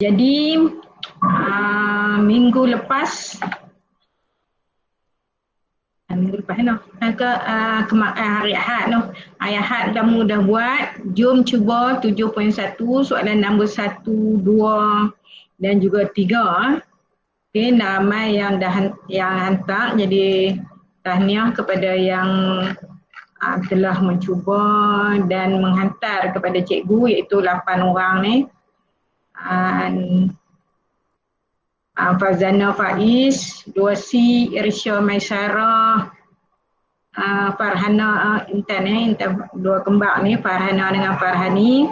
Jadi minggu lepas hari Ahad tu. Hari Ahad kamu dah buat. Jom cuba 7.1 soalan nombor 1, 2 dan juga 3. Okey, ramai yang dah hantar, jadi tahniah kepada yang telah mencuba dan menghantar kepada cikgu, iaitu 8 orang ni. Fazana Faiz, 2C, Irsya Maisarah, Farhana, Intan dua kembar ni, Farhana dengan Farhani,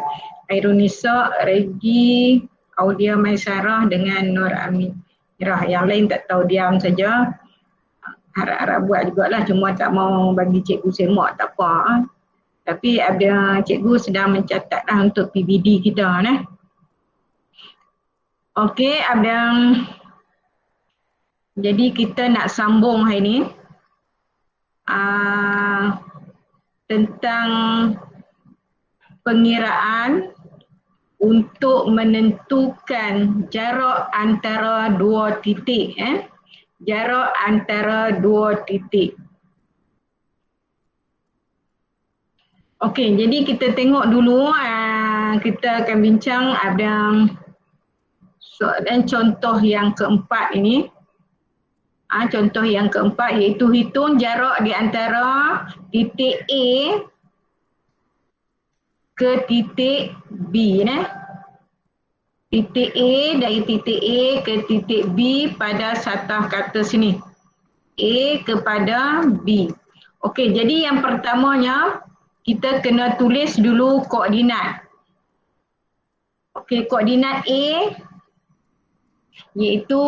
Airunisa, Regi, Audia Maisarah dengan Nur Amirah. Yang lain tak tahu, diam saja. Harap-harap buat jugalah, cuma tak mau bagi cikgu semak, tak apa. Tapi ada cikgu sedang mencatat lah untuk PBD kita nah. Okey, jadi kita nak sambung hari ni tentang pengiraan untuk menentukan jarak antara dua titik. Jarak antara dua titik. Okey, jadi kita tengok dulu, kita akan bincang ada soalan contoh yang keempat ini. Contoh yang keempat iaitu hitung jarak di antara titik A ke titik B. Titik A, dari titik A ke titik B pada satah kata sini. A kepada B. Okey, jadi yang pertamanya kita kena tulis dulu koordinat. Okey, koordinat A iaitu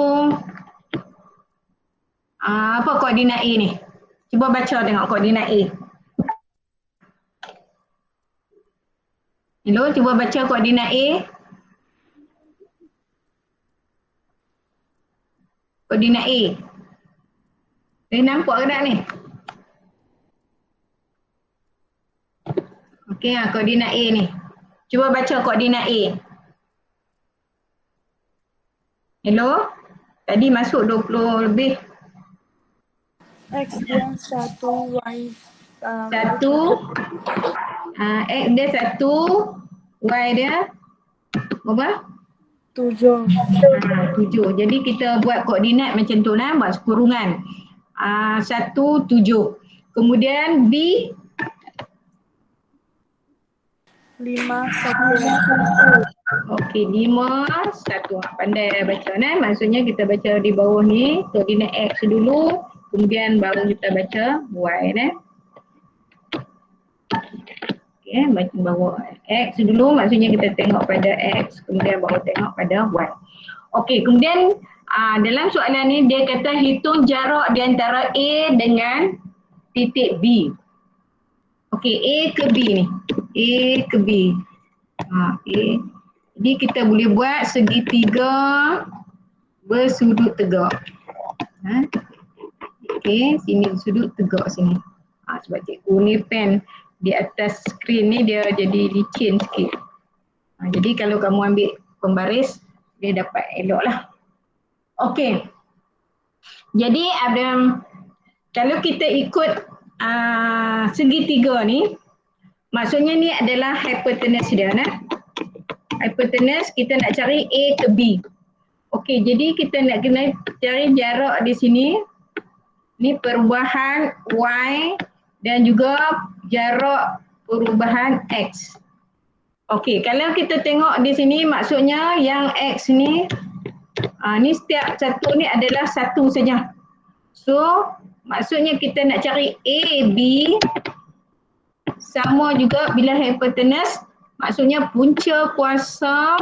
apa koordinat A ni? Cuba baca tengok koordinat A. Hello, cuba baca koordinat A. Koordinat A. Nampak ke tak ni? Okey, koordinat A ni. Cuba baca koordinat A. Hello? Tadi masuk 20 lebih. X dia 1, Y 1, X dia 1, Y dia berapa? 7. 7. Jadi kita buat koordinat macam tu lah, buat kurungan. 1, 7. Kemudian B 5, 1. Okey, 5, 1. Pandai baca nah. Maksudnya kita baca di bawah ni koordinat X dulu, kemudian baru kita baca Y nah. Okey, baca bawah X dulu, maksudnya kita tengok pada X, kemudian baru tengok pada Y. Okey, kemudian dalam soalan ni dia kata hitung jarak di antara A dengan titik B. Okey, A ke B ni. A ke B. A. Jadi kita boleh buat segitiga bersudut tegak. Okey, sini sudut tegak sini. Sebab cikgu ni pen di atas skrin ni dia jadi licin sikit. Jadi kalau kamu ambil pembaris, dia dapat elok lah. Okey. Jadi kalau kita ikut segitiga ni, maksudnya ni adalah hypotenuse dia nah. Hypotenuse kita nak cari A ke B. Okey, jadi kita nak kena cari jarak di sini. Ni perubahan Y dan juga jarak perubahan X. Okey, kalau kita tengok di sini maksudnya yang X ni, ni setiap satu ni adalah satu saja. So, maksudnya kita nak cari A, B sama juga bila hypotenuse, maksudnya punca kuasa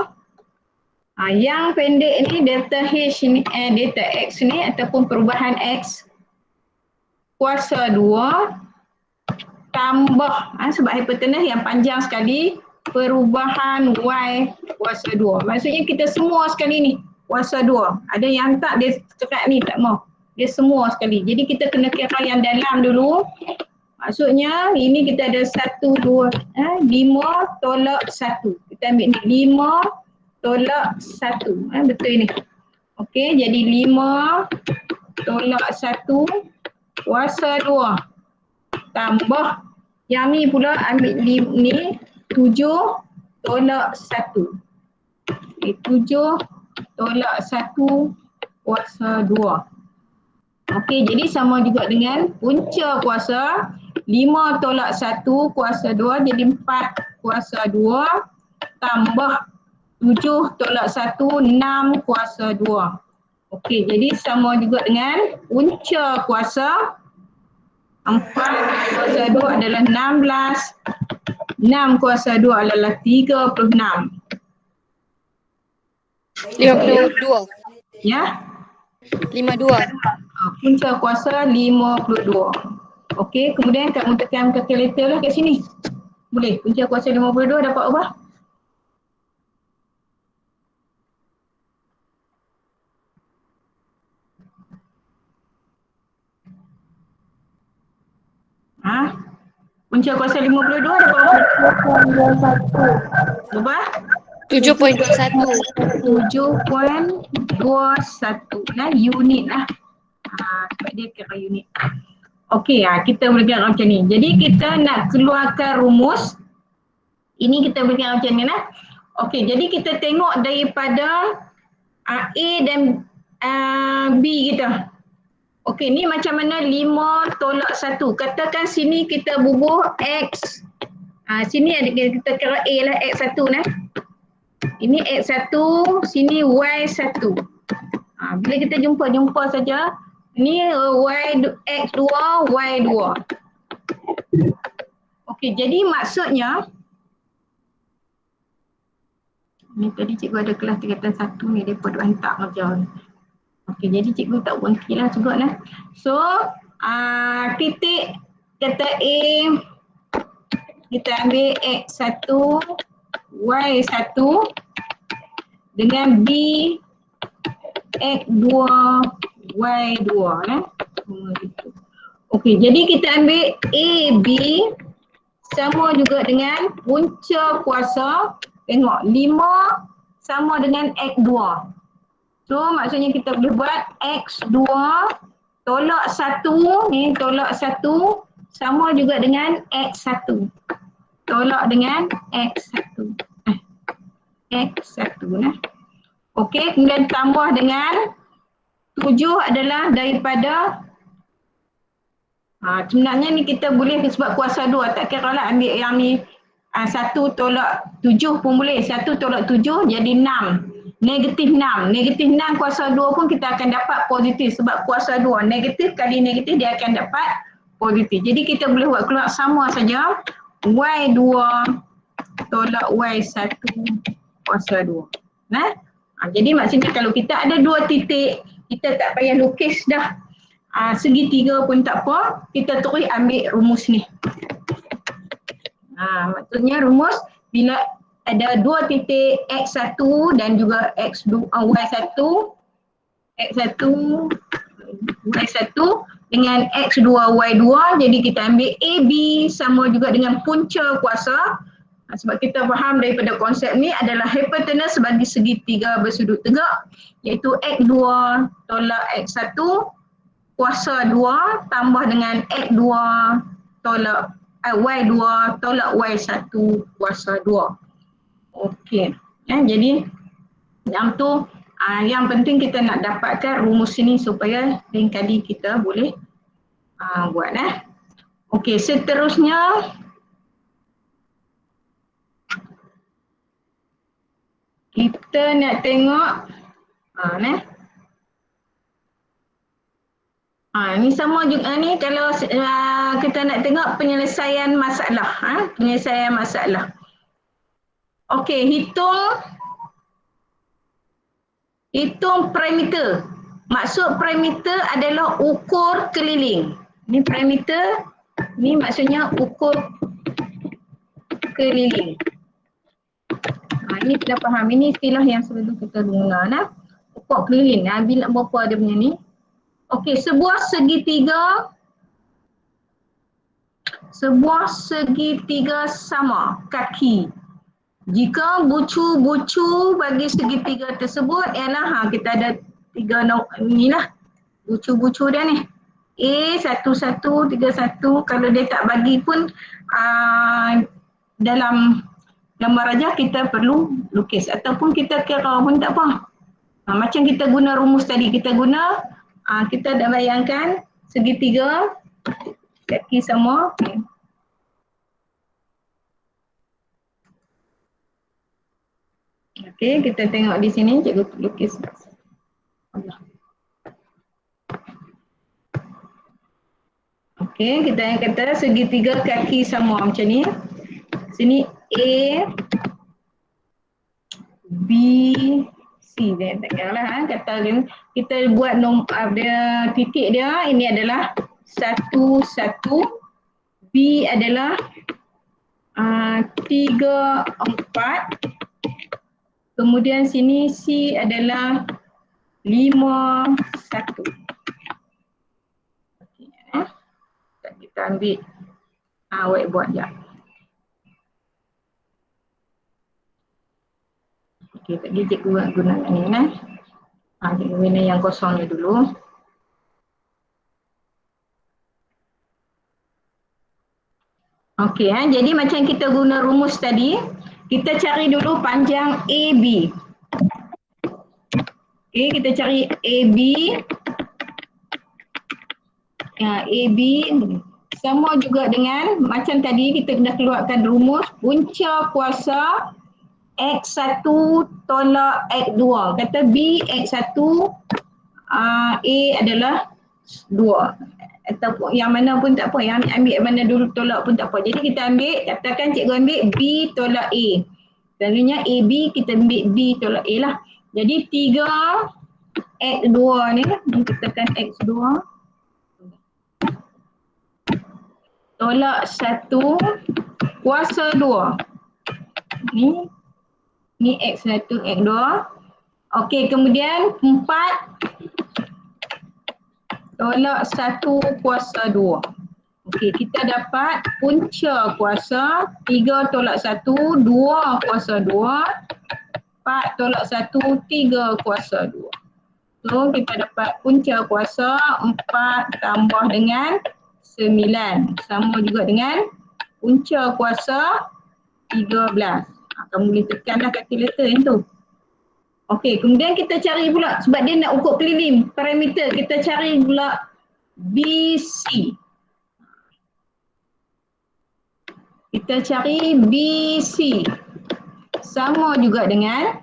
yang pendek ni delta H ni, delta X ni ataupun perubahan X kuasa 2 tambah sebab hypotenuse yang panjang sekali perubahan Y kuasa 2. Maksudnya kita semua sekali ni kuasa 2. Ada yang tak, dia cekat ni tak mau. Dia semua sekali. Jadi kita kena kira yang dalam dulu. Maksudnya ini kita ada 1, 2, 5 tolak 1. Kita ambil ni 5 tolak 1. Betul ini. Okey, jadi 5 tolak 1 kuasa 2 tambah yang ni pula ambil ni 7 tolak 1. Okay, 7 tolak 1 kuasa 2. Okey, jadi sama juga dengan punca kuasa 5 tolak 1 kuasa 2 jadi 4 kuasa 2 tambah 7 tolak 1 6 kuasa 2. Okey, jadi sama juga dengan punca kuasa 4 kuasa 2 adalah 16. 6 kuasa 2 adalah 36. 52. Ya? 52. Punca kuasa 52. Okey, kemudian kamu tekan kalkulator lah kat sini. Boleh, punca kuasa 52 dapat apa? Punca kuasa 52 dapat apa? 7.21. Berapa? 7.21. 7.21. Nah, unit lah. Sebab dia kira unit. Okey, kita boleh kira macam ni. Jadi kita nak keluarkan rumus. Ini kita boleh kira macam ni lah. Okey, jadi kita tengok daripada A dan B kita. Okey, ni macam mana 5 tolak 1. Katakan sini kita bubuh X. Sini ada kita kira A lah, X1 nah. Ini X1, sini Y1. Bila kita jumpa saja, ni X2, Y2. Okey, jadi maksudnya ni tadi cikgu ada kelas tingkatan 1 ni, mereka duk hantar kerja ni. Okey, jadi cikgu tak berhenti lah juga lah. So, titik kata A, kita ambil X1, Y1 dengan B, X2, Y2. Okey, jadi kita ambil AB sama juga dengan punca kuasa, tengok 5 sama dengan X2. So maksudnya kita boleh buat X2 tolak 1, ni tolak 1 sama juga dengan X1. Tolak dengan X1. X1 nah. Okey, kemudian tambah dengan 7 adalah daripada sebenarnya ni kita boleh sebab kuasa 2, tak kira lah ambil yang ni 1 tolak 7 pun boleh. 1 tolak 7 jadi 6. Negatif 6. Negatif 6 kuasa 2 pun kita akan dapat positif sebab kuasa 2. Negatif kali negatif dia akan dapat positif. Jadi kita boleh buat keluar sama saja. Y2 tolak Y1 kuasa 2. Nah, jadi maksudnya kalau kita ada 2 titik, kita tak payah lukis dah. Segitiga pun tak apa, kita terus ambil rumus ni. Maksudnya rumus bila ada 2 titik X1 dan juga X2, Y1, X1, Y1 dengan X2, Y2, jadi kita ambil AB sama juga dengan punca kuasa. Sebab kita faham daripada konsep ni adalah hipotenus bagi segitiga bersudut tegak, iaitu X2 tolak X1 kuasa 2 tambah dengan X2 tolak Y2 tolak Y1 kuasa 2. Okey. Jadi yang tu yang penting kita nak dapatkan rumus ini supaya lain kali kita boleh buat Okey, seterusnya kita nak tengok ni sama juga ni kalau kita nak tengok penyelesaian masalah. Penyelesaian masalah. Okey, hitung parameter. Maksud parameter adalah ukur keliling. Ni parameter, ni maksudnya ukur keliling. Ini kita faham, ini istilah yang selalu kita dengar ukur keliling. Bila berapa dia punya ni. Okey, sebuah segitiga sama kaki Jika bucu-bucu bagi segitiga tersebut ialah kita ada tiga ni lah bucu-bucu dia ni. A 1131, kalau dia tak bagi pun dalam gambar rajah kita perlu lukis ataupun kita kira pun tak apa. Macam kita guna rumus tadi, kita dah bayangkan segitiga kaki sama. Okey, kita tengok di sini cikgu lukis. Okey, kita kata segitiga kaki sama macam ni. Sini A, B, C dia tengoklah kata kita buat dia titik dia ini adalah 1 1, B adalah 3 4, kemudian sini C adalah 5 1. Kita ambil whiteboard je. Okey, tadi cikgu guna ni nah. Cikgu guna yang kosong ni dulu. Okey, jadi macam kita guna rumus tadi, kita cari dulu panjang AB. Okey, kita cari AB. AB sama juga dengan macam tadi kita dah keluarkan rumus punca kuasa X1 tolak X2. Kata B X1 A adalah 2. Ataupun yang mana pun tak apa, yang ambil mana dulu tolak pun tak apa. Jadi kita ambil, katakan cikgu ambil B tolak A. Selalunya AB kita ambil B tolak A lah. Jadi 3 X2 ni lah, kita tekan X2 tolak 1 kuasa 2. Ni X1, X2. Okey, kemudian 4 tolak 1 kuasa 2. Okey, kita dapat punca kuasa 3 tolak 1, 2 kuasa 2. 4 tolak 1, 3 kuasa 2. So, kita dapat punca kuasa 4 tambah dengan 9. Sama juga dengan punca kuasa 13. Kamu boleh tekanlah kalkulator yang tu. Okey, kemudian kita cari pula sebab dia nak ukur keliling parameter, kita cari pula BC. Kita cari BC. Sama juga dengan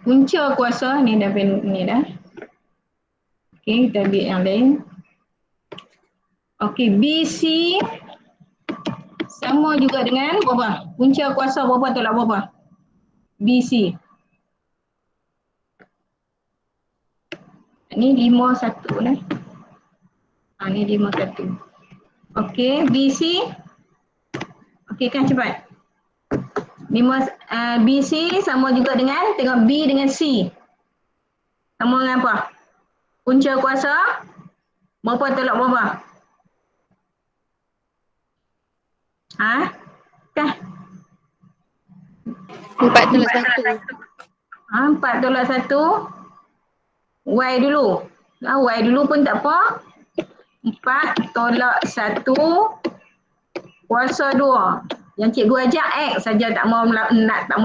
punca kuasa ni dah. Okey, kita ambil yang lain. Okey, BC sama juga dengan berapa? Punca kuasa berapa tolak berapa? BC. Ni 51 lah. Ni 51. Okey, BC. Okey kan cepat. BC sama juga dengan, tengok B dengan C. Sama dengan apa? Punca kuasa berapa tolak berapa? Kan? 4 tolak 1. 4 tolak 1. Y dulu. Y dulu pun tak apa. 4 tolak 1 kuasa 2. Yang cikgu ajak X saja tak mau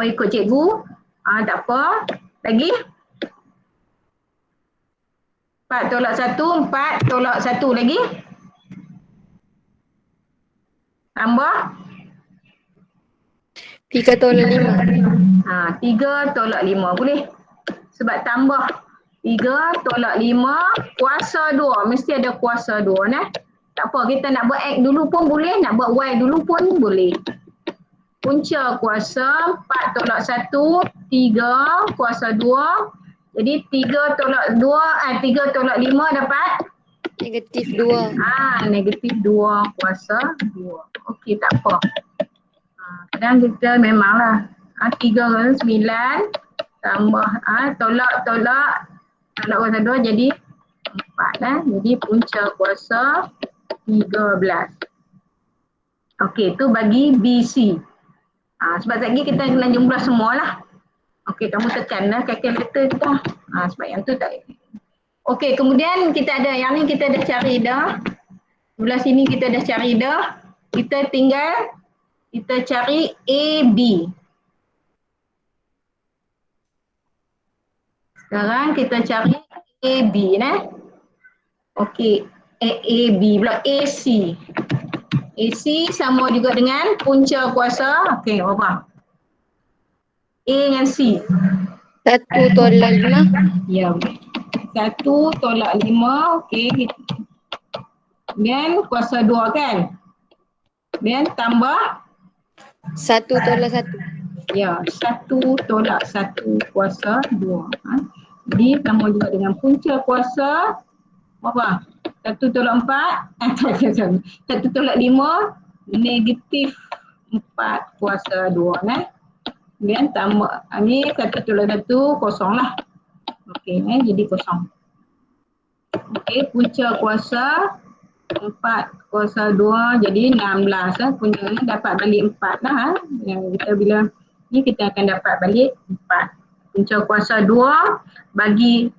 ikut cikgu. Tak apa. Lagi? 4 tolak 1, 4 tolak 1 lagi. Tambah? 3 tolak 5. 3 tolak 5 boleh. Sebab tambah 3 tolak 5 kuasa 2. Mesti ada kuasa 2 nah. Tak apa, kita nak buat X dulu pun boleh, nak buat Y dulu pun boleh. Punca kuasa 4 tolak 1, 3 kuasa 2. Jadi 3 tolak 5 dapat? Negatif 2. Negatif 2 kuasa 2. Okey, tak apa. Kadang kita memanglah 3 kali 9 tambah tolak kuasa 2 jadi 4 lah. Jadi punca kuasa 13. Okey, tu bagi BC. Sebab lagi kita kena jumlah semualah. Okey, kamu tekanlah kalkulator kita. Sebab yang tu tak. Okey, kemudian kita ada yang ni kita dah cari dah. Sebelah sini kita dah cari dah. Kita tinggal kita cari AB. Sekarang kita cari AB Okey, AB pula AC. AC sama juga dengan punca kuasa. Okey, berapa? A dengan C. 1/5. Ya, 1/5. Okey. Kemudian kuasa 2 kan? Kemudian tambah 1/1. ya, 1/1 kuasa 2. Jadi sama juga dengan punca kuasa berapa? 1/4. 1/5 negatif 4 kuasa 2 Kemudian tambah ni 1/1 kosong lah. Okey, jadi kosong. Okey, punca kuasa 4 kuasa 2 jadi 16 punca ni dapat balik 4 lah. Yang kita bila ni kita akan dapat balik 4. Punca kuasa 2 bagi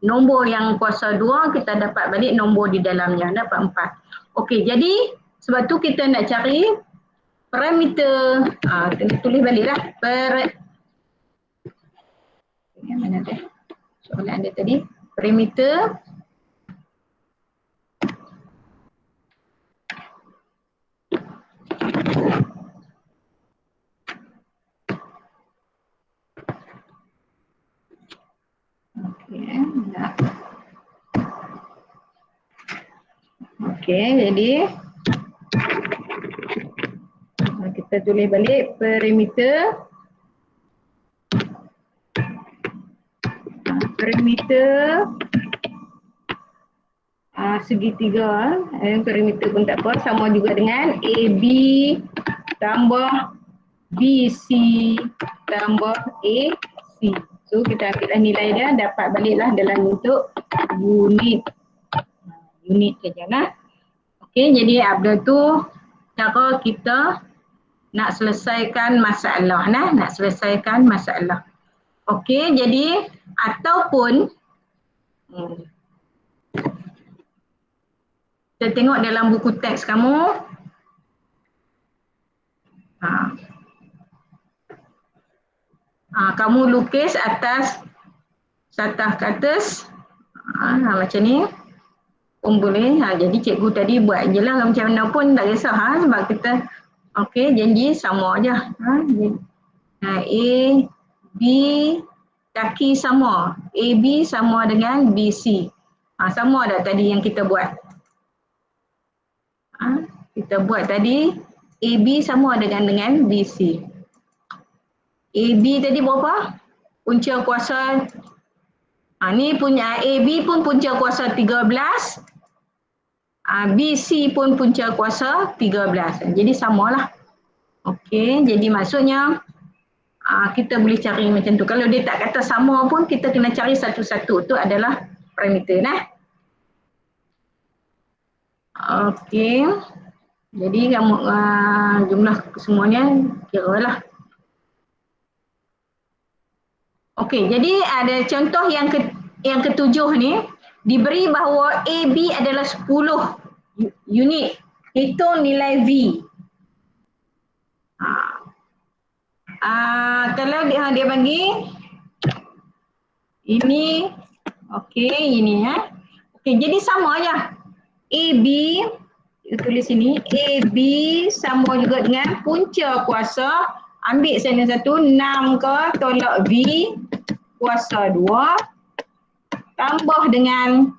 nombor yang kuasa 2 kita dapat balik nombor di dalamnya, dapat 4. Okey, jadi sebab tu kita nak cari parameter. Kena tulis balik lah. Mana dia? Soalan dia tadi. Parameter Okey, jadi kita tulis balik parameter. Parameter segitiga. Parameter pun tak apa, sama juga dengan AB tambah BC tambah AC. So kita ambillah nilai dia, dapat baliklah dalam bentuk unit. Unit sajalah. Okey, jadi apa tu cara kita nak selesaikan masalah nak selesaikan masalah. Okey, jadi ataupun kita tengok dalam buku teks kamu. Kamu lukis atas ke atas macam ni pun boleh. Jadi cikgu tadi buat je lah macam mana pun tak kisah sebab kita okey, janji sama je. A, B, kaki sama. AB sama dengan BC. Sama dah tadi yang kita buat. Kita buat tadi AB sama dengan BC. AB tadi berapa? Punca kuasa. Ni punya AB pun punca kuasa 13. BC pun punca kuasa 13. Jadi samalah. Okey, jadi maksudnya kita boleh cari macam tu. Kalau dia tak kata sama pun kita kena cari satu-satu. Itu adalah parameter Okey. Jadi kamu jumlah semuanya kiralah. Okey, jadi ada contoh yang ketujuh ni. Diberi bahawa AB adalah 10 unit. Hitung nilai V. Kalau dia bagi ini, okey, ini Okey, jadi sama je. AB, kita tulis sini, AB sama juga dengan punca kuasa. Ambil sana satu, 6 ke tolak V kuasa 2. Tambah dengan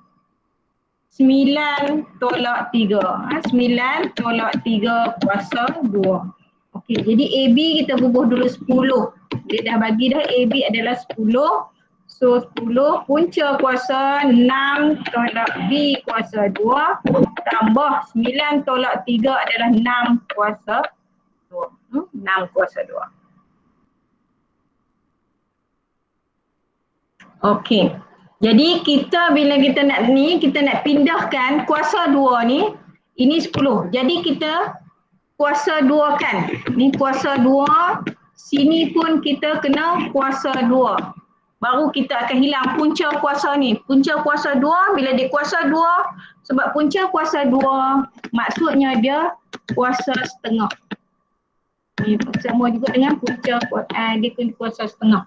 9 tolak 3. 9 tolak 3 kuasa 2. Okey, jadi AB kita bubuh dulu 10. Dia dah bagi dah AB adalah 10. So 10 punca kuasa 6 tolak V kuasa 2. Tambah 9 tolak 3 adalah 6 kuasa 2. 6 kuasa 2. Okey. Jadi kita bila kita nak pindahkan kuasa 2 ni, ini 10. Jadi kita kuasa 2 kan. Ni kuasa 2. Sini pun kita kena kuasa 2. Baru kita akan hilang punca kuasa ni. Punca kuasa 2, bila dia kuasa 2, sebab punca kuasa 2, maksudnya dia kuasa setengah. Ni sama juga dengan punca dia kena kuasa setengah.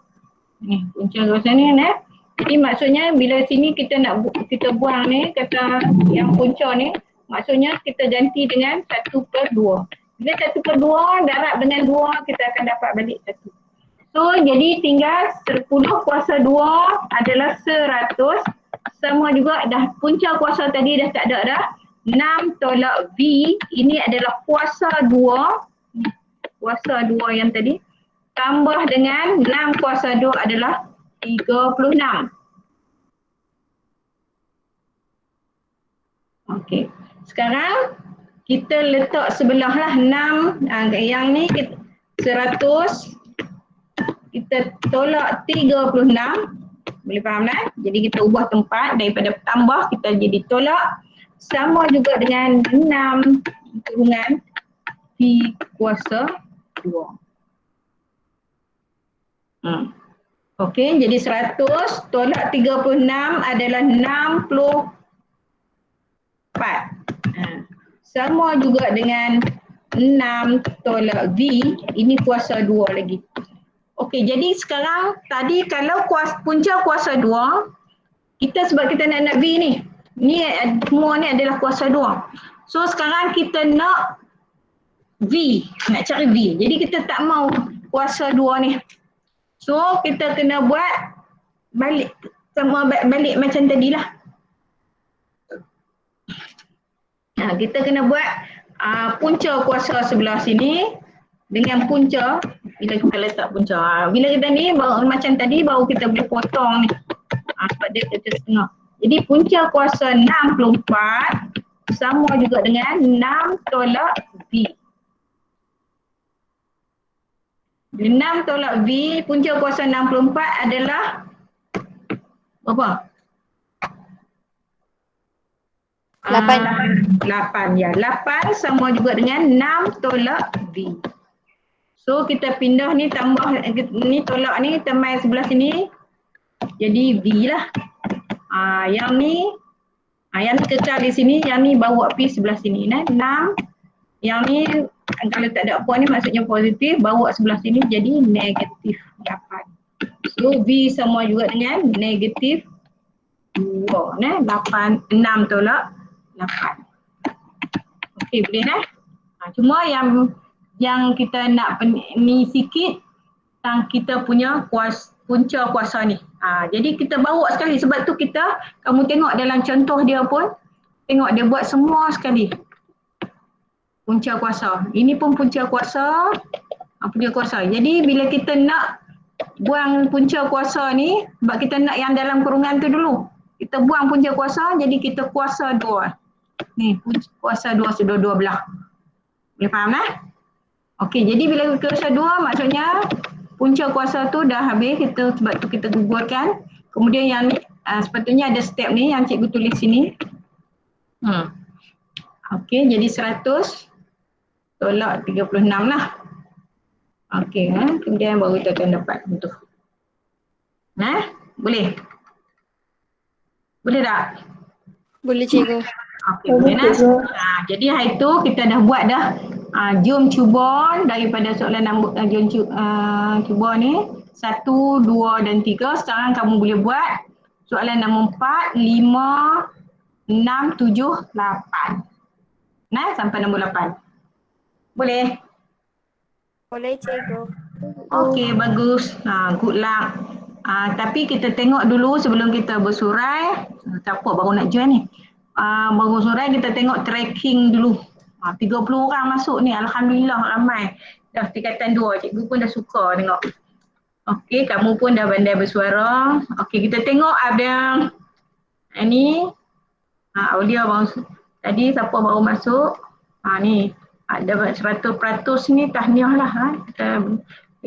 Ni punca kuasa ni kan. Jadi maksudnya bila sini kita nak kita buang ni, kata yang punca ni, maksudnya kita ganti dengan 1/2. Bila 1/2 darab dengan 2, kita akan dapat balik 1. So jadi tinggal 10 kuasa 2 adalah 100. Sama juga dah punca kuasa tadi dah tak ada dah. 6 tolak V ini adalah kuasa 2. Kuasa 2 yang tadi. Tambah dengan 6 kuasa 2 adalah 36. Okey. Sekarang kita letak sebelah lah 6. Yang ni 100. Kita tolak 36. Boleh faham kan? Jadi kita ubah tempat daripada tambah kita jadi tolak. Sama juga dengan 6 kurungan V kuasa 2. Okey, jadi 100 tolak 36 adalah 64. Sama juga dengan 6 tolak V, ini kuasa 2 lagi. Okey, jadi sekarang tadi kalau punca kuasa 2, kita sebab kita nak V ni. Ni semua ni adalah kuasa 2. So sekarang kita nak V, nak cari V. Jadi kita tak mau kuasa 2 ni. So kita kena buat balik sama balik macam tadilah. Kita kena buat punca kuasa sebelah sini dengan punca bila kita letak punca. Bila kita ni macam tadi baru kita boleh potong ni. Sebab dia kecil setengah. Jadi punca kuasa 64 sama juga dengan 6 tolak V. 6 tolak V, punca kuasa 64 adalah berapa? 8. 8 ya. 8 sama juga dengan 6 tolak V. So kita pindah ni tambah ni tolak ni kita main sebelah sini. Jadi V lah. Yang ni kekal di sini, yang ni bawa pi sebelah sini. 6. Yang ni kalau tak ada apa ni maksudnya positif, bawa sebelah sini jadi negatif 8. So V sama juga dengan negatif 2. 6 tolak 8. Okey, boleh kan? Cuma yang kita nak ni sikit tentang kita punya punca kuasa ni. Jadi kita bawa sekali sebab tu kamu tengok dalam contoh dia pun, tengok dia buat semua sekali. Punca kuasa. Ini pun punca kuasa. Punca kuasa. Jadi bila kita nak buang punca kuasa ni, sebab kita nak yang dalam kurungan tu dulu. Kita buang punca kuasa, jadi kita kuasa 2. Ni kuasa 2 sudah 2 belah. Boleh faham lah? Okey, jadi bila kuasa 2 maksudnya punca kuasa tu dah habis, sebab tu kita gugurkan. Kemudian yang ni, sepatutnya ada step ni yang cikgu tulis sini. Okey, jadi 100 tolak 36 lah. Okey, kemudian baru kita akan dapat bentuk. Boleh? Boleh tak? Boleh cikgu. Okey, boleh nak? Jadi hari tu kita dah buat dah. Jom cuba daripada soalan nombor cuba ni 1, 2 dan 3. Sekarang kamu boleh buat soalan nombor 4, 5, 6, 7, 8. Sampai nombor 8. Boleh? Boleh cikgu. Okey, bagus. Good luck. Tapi kita tengok dulu sebelum kita bersurai. Siapa baru nak join ni? Baru surai kita tengok tracking dulu. 30 orang masuk ni. Alhamdulillah ramai. Dah tingkatan 2. Cikgu pun dah suka tengok. Okey, kamu pun dah pandai bersuara. Okey, kita tengok ada ni. Aulia baru tadi siapa baru masuk? Ni. Ada 100% ni tahniah lah. Kita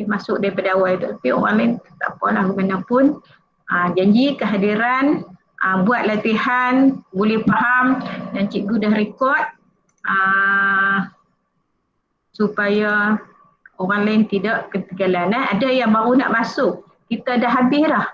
masuk daripada awal tu. Tapi orang lain tak apalah bagaimanapun. Janji kehadiran, buat latihan, boleh faham dan cikgu dah rekod. supaya orang lain tidak ketinggalan. Ada yang baru nak masuk, kita dah habis dah.